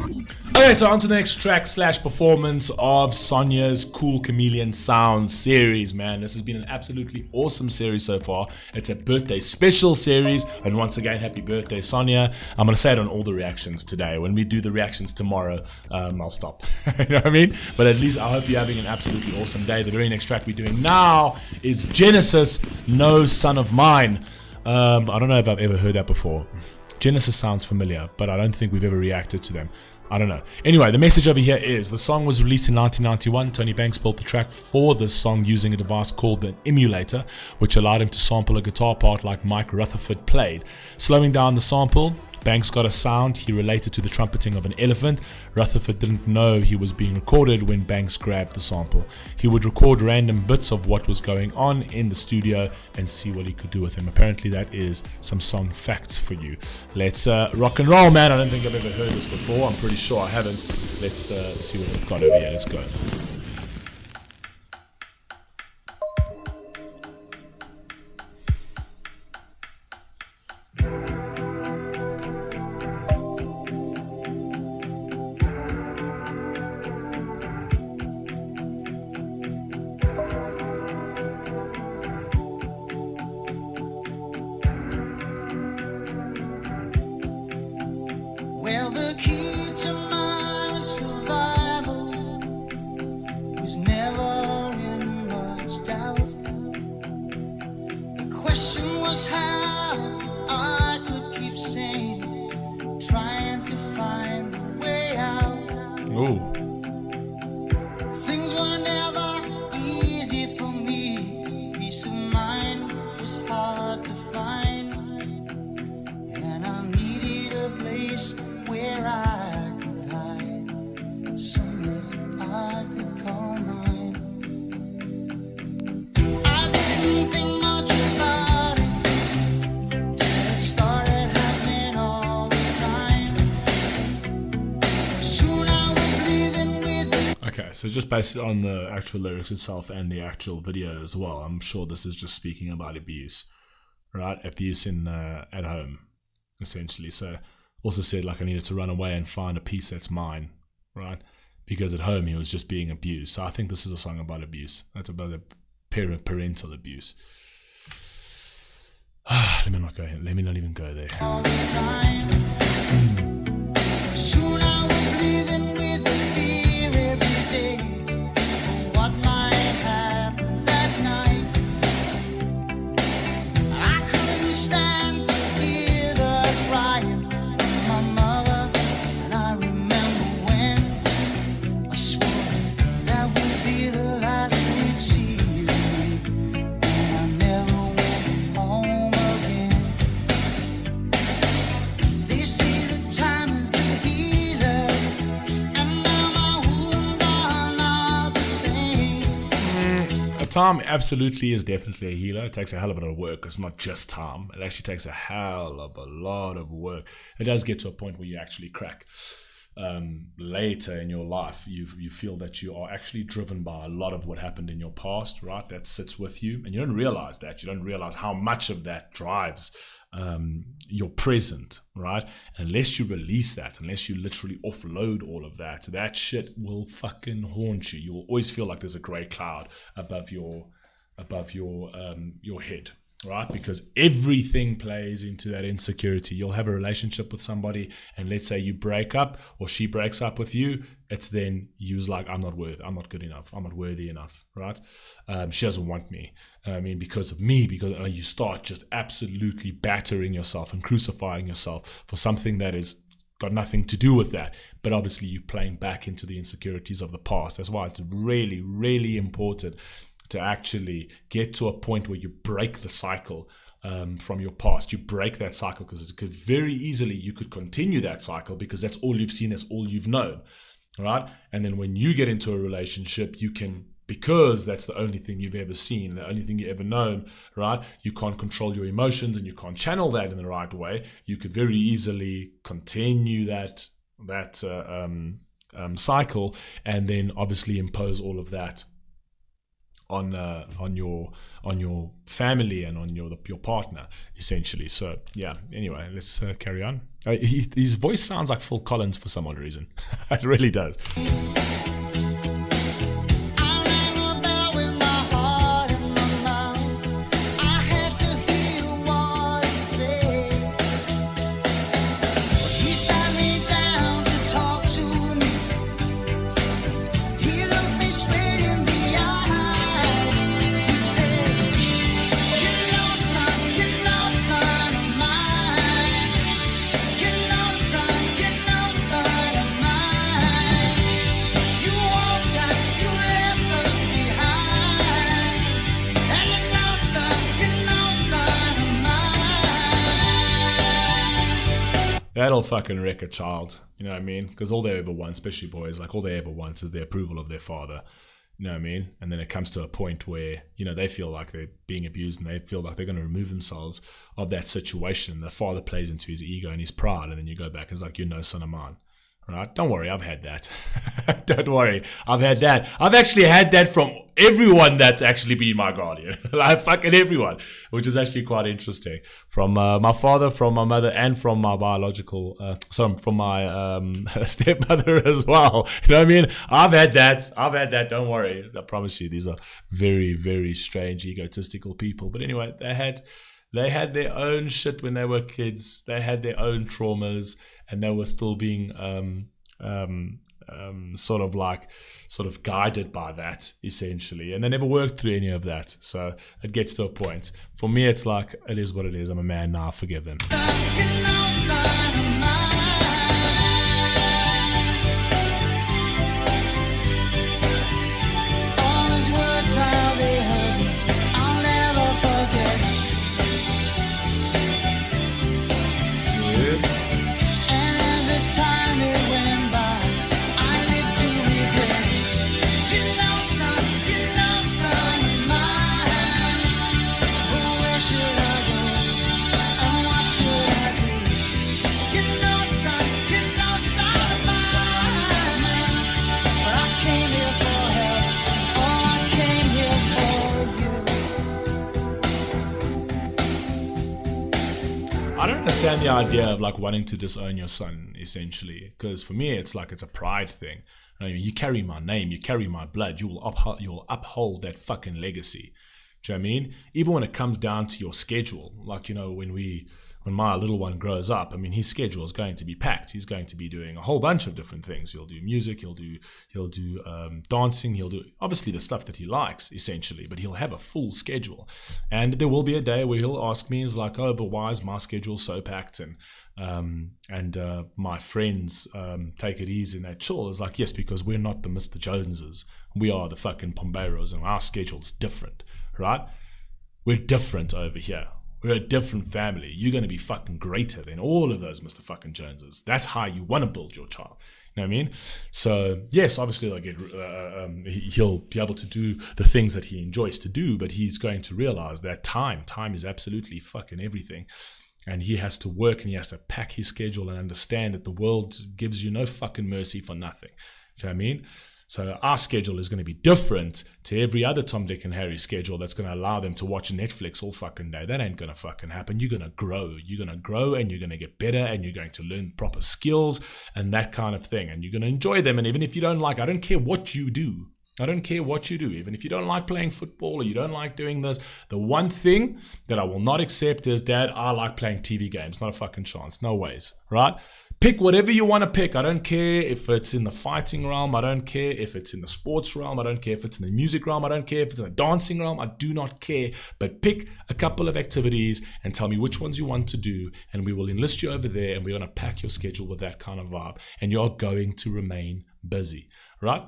Okay, so on to the next track / performance of Sonia's Cool Chameleon Sounds series, man. This has been an absolutely awesome series so far. It's a birthday special series, and once again, happy birthday, Sonia. I'm going to say it on all the reactions today. When we do the reactions tomorrow, I'll stop. You know what I mean? But at least I hope you're having an absolutely awesome day. The very next track we're doing now is Genesis, No Son of Mine. I don't know if I've ever heard that before. Genesis sounds familiar, but I don't think we've ever reacted to them. I don't know. Anyway, the message over here is the song was released in 1991. Tony Banks built the track for this song using a device called an emulator, which allowed him to sample a guitar part like Mike Rutherford played. Slowing down the sample, Banks got a sound he related to the trumpeting of an elephant. Rutherford didn't know he was being recorded when Banks grabbed the sample. He would record random bits of what was going on in the studio and see what he could do with them. Apparently that is some song facts for you. Let's rock and roll, man. I don't think I've ever heard this before. I'm pretty sure I haven't. Let's see what we've got over here. Let's go. Well, the key to my survival was never in much doubt. The question was how I could keep sane, trying to find a way out. Ooh. Things were never easy for me. Peace of mind was hard to find, and I needed a place where I could hide, somewhere I could call mine. I didn't think much about it till it started happening all the time. Soon I was living with. Okay, so just based on the actual lyrics itself and the actual video as well, I'm sure this is just speaking about abuse, right? Abuse in at home, essentially. So also said like I needed to run away and find a piece that's mine, right? Because at home he was just being abused. So I think this is a song about abuse. That's about the parental abuse. Let me not go here. Let me not even go there. All the time. Soon I was living with the fear every day of what might happen that night. I couldn't stand to hear the crying of my mother, and I remember when I swore that would be the last we'd see, and I never went home again. They say the time is a healer, and now my wounds are not the same. Time absolutely is definitely a healer. It takes a hell of a lot of work. It's not just time. It actually takes a hell of a lot of work. It does get to a point where you actually crack. Later in your life, you feel that you are actually driven by a lot of what happened in your past, right? That sits with you, and you don't realize that. You don't realize how much of that drives your present, right? Unless you release that, unless you literally offload all of that, that shit will fucking haunt you. You'll always feel like there's a grey cloud above your head, right? Because everything plays into that insecurity. You'll have a relationship with somebody, and let's say you break up or she breaks up with you, it's then you's like, I'm not good enough, I'm not worthy enough, right? She doesn't want me, I mean, because of me, because you start just absolutely battering yourself and crucifying yourself for something that is got nothing to do with that, but obviously you're playing back into the insecurities of the past. That's why it's really, really important to actually get to a point where you break the cycle from your past. You break that cycle, because it could very easily, you could continue that cycle because that's all you've seen, that's all you've known, right? And then when you get into a relationship, you can, because that's the only thing you've ever seen, the only thing you've ever known, right? You can't control your emotions and you can't channel that in the right way. You could very easily continue that cycle, and then obviously impose all of that on your family and on your partner, essentially. So yeah, anyway, let's carry on. His voice sounds like Phil Collins for some odd reason. It really does. That'll fucking wreck a child, you know what I mean? Because all they ever want, especially boys, like all they ever want is the approval of their father, you know what I mean? And then it comes to a point where, you know, they feel like they're being abused and they feel like they're going to remove themselves of that situation. The father plays into his ego and his pride, and then you go back and it's like, you're no son of mine. Right? Don't worry, I've had that. Don't worry, I've had that. I've actually had that from everyone that's actually been my guardian. Like fucking everyone, which is actually quite interesting. From my father, from my mother, and from my biological, from my stepmother as well. You know what I mean? I've had that. Don't worry. I promise you, these are very, very strange, egotistical people. But anyway, they had their own shit when they were kids. They had their own traumas. And they were still being sort of guided by that, essentially. And they never worked through any of that. So it gets to a point. For me, it's like, it is what it is. I'm a man now. Forgive them. I don't understand the idea of like wanting to disown your son, essentially, because for me it's like it's a pride thing. I mean, you carry my name, you carry my blood, you'll uphold that fucking legacy. Do you know what I mean? Even when it comes down to your schedule, like, you know, when my little one grows up, I mean, his schedule is going to be packed. He's going to be doing a whole bunch of different things. He'll do music, he'll do dancing, he'll do obviously the stuff that he likes, essentially, but he'll have a full schedule. And there will be a day where he'll ask me, he's like, oh, but why is my schedule so packed? And my friends take it easy and they chill. It's like, yes, because we're not the Mr. Joneses. We are the fucking Pomberos, and our schedule's different, right? We're different over here. We're a different family. You're going to be fucking greater than all of those Mr. fucking Joneses. That's how you want to build your child. You know what I mean? So, yes, obviously he'll be able to do the things that he enjoys to do, but he's going to realize that time is absolutely fucking everything. And he has to work and he has to pack his schedule and understand that the world gives you no fucking mercy for nothing. Do you know what I mean? So our schedule is going to be different to every other Tom, Dick and Harry schedule that's going to allow them to watch Netflix all fucking day. That ain't going to fucking happen. You're going to grow. You're going to grow and you're going to get better and you're going to learn proper skills and that kind of thing. And you're going to enjoy them. And even if you don't like, I don't care what you do. I don't care what you do. Even if you don't like playing football or you don't like doing this, the one thing that I will not accept is, Dad, I like playing TV games. Not a fucking chance. No ways. Right? Pick whatever you want to pick. I don't care if it's in the fighting realm. I don't care if it's in the sports realm. I don't care if it's in the music realm. I don't care if it's in the dancing realm. I do not care. But pick a couple of activities and tell me which ones you want to do. And we will enlist you over there and we're going to pack your schedule with that kind of vibe. And you're going to remain busy. Right?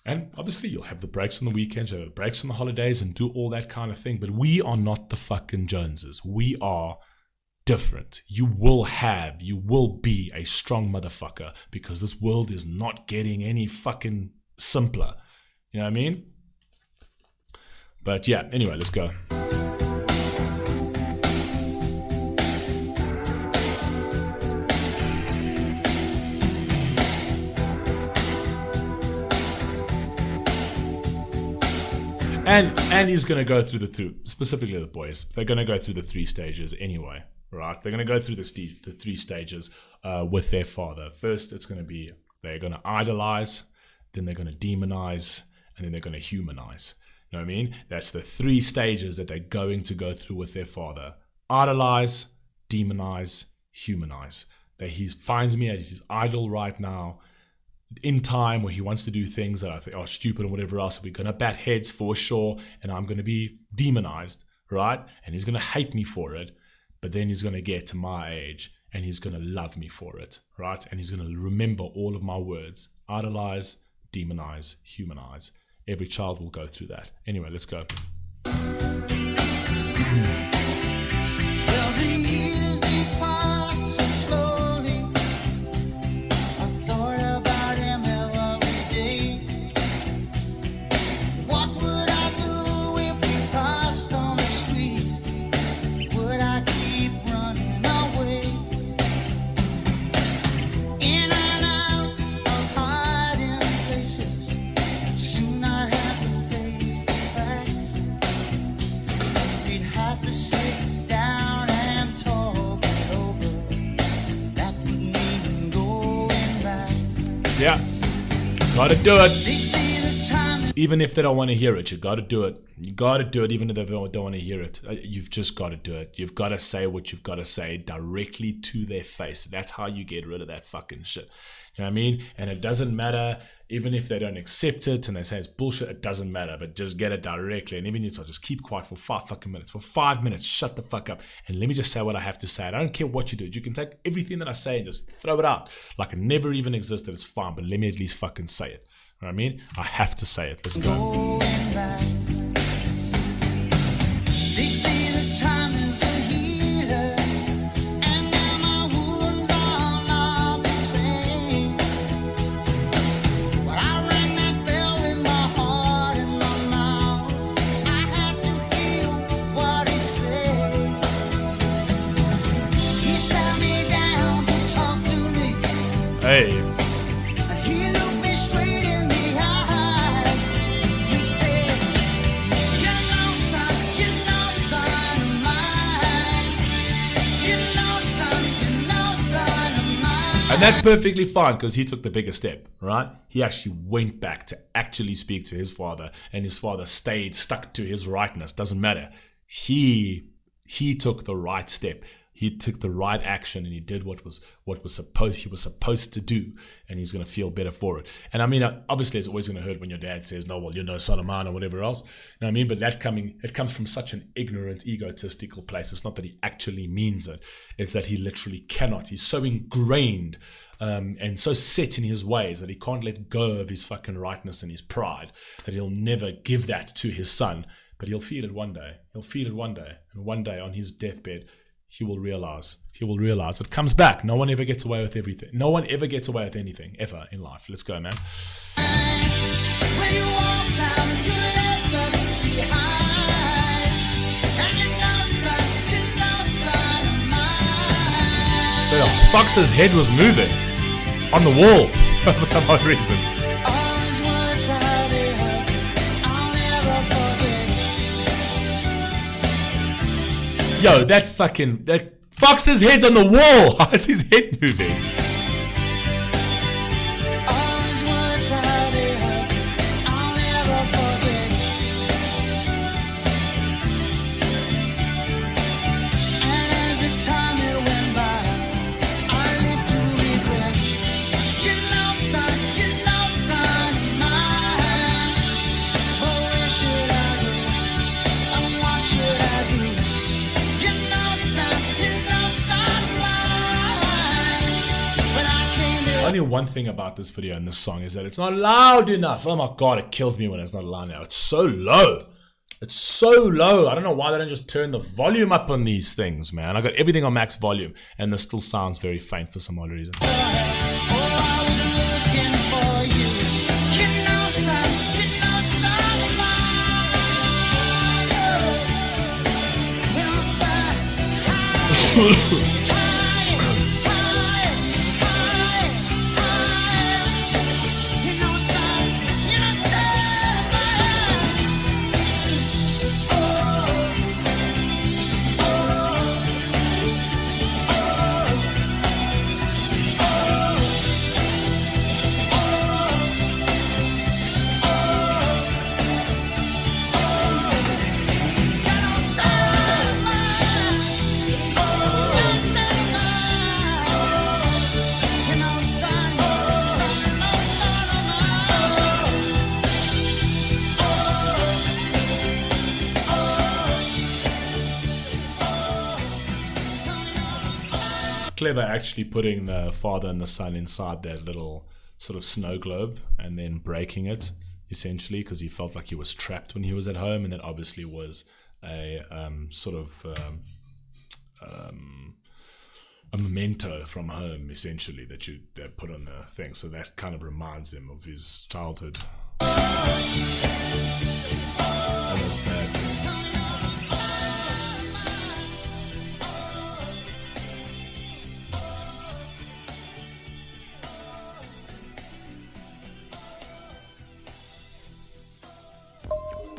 And obviously you'll have the breaks on the weekends, you'll have the breaks on the holidays and do all that kind of thing. But we are not the fucking Joneses. We are different. You will be a strong motherfucker because this world is not getting any fucking simpler. You know what I mean? But yeah, anyway, let's go. And he's going to go through specifically the boys, they're going to go through the 3 stages anyway, right? They're going to go through the 3 stages with their father. First, it's going to be, they're going to idolize, then they're going to demonize, and then they're going to humanize. You know what I mean? That's the 3 stages that they're going to go through with their father. Idolize, demonize, humanize. That he finds me as his idol right now, in time where he wants to do things that I think are stupid and whatever else. We're going to bat heads for sure, and I'm going to be demonized, right? And he's going to hate me for it, but then he's going to get to my age and he's going to love me for it, right? And he's going to remember all of my words. Idolize, demonize, humanize. Every child will go through that. Anyway, let's go. Yeah, gotta do it. Even if they don't want to hear it, you gotta do it. You gotta do it even if they don't want to hear it. You've just gotta do it. You've gotta say what you've gotta say directly to their face. That's how you get rid of that fucking shit. You know what I mean? And it doesn't matter, even if they don't accept it and they say it's bullshit, it doesn't matter, but just get it directly. And even if it's just keep quiet for 5 fucking minutes. For 5 minutes, shut the fuck up. And let me just say what I have to say. I don't care what you do. You can take everything that I say and just throw it out like it never even existed. It's fine, but let me at least fucking say it. You know what I mean? I have to say it. Let's go. Hey. He looked me straight in the eyes. He said, you know, son of mine. You know, son of mine. And that's perfectly fine because he took the bigger step, right? He actually went back to actually speak to his father, and his father stayed stuck to his rightness. Doesn't matter. He took the right step. He took the right action and he did what he was supposed to do, and he's going to feel better for it. And I mean, obviously it's always going to hurt when your dad says, no, well, you're no son of mine or whatever else. You know what I mean? But it comes from such an ignorant, egotistical place. It's not that he actually means it. It's that he literally cannot. He's so ingrained and so set in his ways that he can't let go of his fucking rightness and his pride, that he'll never give that to his son. But he'll feel it one day. He'll feel it one day. And one day on his deathbed, he will realize it comes back. No one ever gets away with everything. No one ever gets away with anything ever in life. Let's go, man. When you walked out, you left us behind. And you know, son of mine. The fox's head was moving on the wall for some odd reason. Always wish I had her. I'll never forget. Yo, that fox's head's on the wall. How is his head moving? Always wish I had her. I'll never forget. And as the time it went by, I lived to regret. You know, son of mine. But where should I go? And what should I do? You know, son of mine. When I came to Only one thing about this video and this song is that it's not loud enough. Oh my god, it kills me when it's not loud enough. It's so low. It's so low. I don't know why they don't just turn the volume up on these things, man. I got everything on max volume and this still sounds very faint for some odd reason. oh, I was looking for you. You know, son of mine. Well, son, high. clever actually putting the father and the son inside that little sort of snow globe and then breaking it essentially because he felt like he was trapped when he was at home, and that obviously was a a memento from home essentially that you put on the thing, so that kind of reminds him of his childhood and those bad things.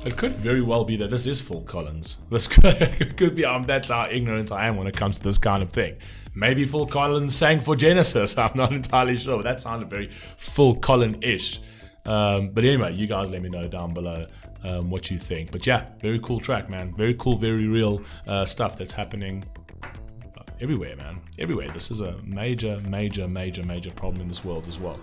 It could very well be that this is Phil Collins. This could be. That's how ignorant I am when it comes to this kind of thing. Maybe Phil Collins sang for Genesis. I'm not entirely sure, but that sounded very Phil Collins-ish. But anyway, you guys let me know down below what you think. But yeah, very cool track, man. Very cool, very real stuff that's happening everywhere, man. Everywhere. This is a major problem in this world as well.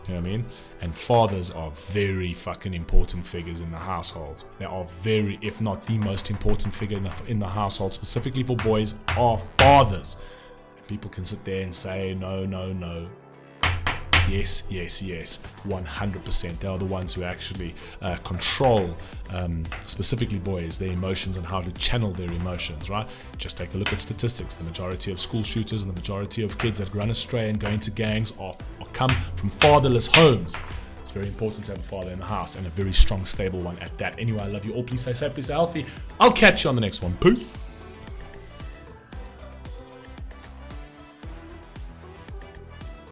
You know what I mean? And fathers are very fucking important figures in the household. They are very, if not the most important figure in the household, specifically for boys, are fathers. People can sit there and say, no. Yes, 100%. They are the ones who actually control, specifically boys, their emotions and how to channel their emotions, right? Just take a look at statistics. The majority of school shooters and the majority of kids that run astray and go into gangs are come from fatherless homes. It's very important to have a father in the house, and a very strong, stable one at that. Anyway, I love you all. Please stay safe, please stay healthy. I'll catch you on the next one. Peace.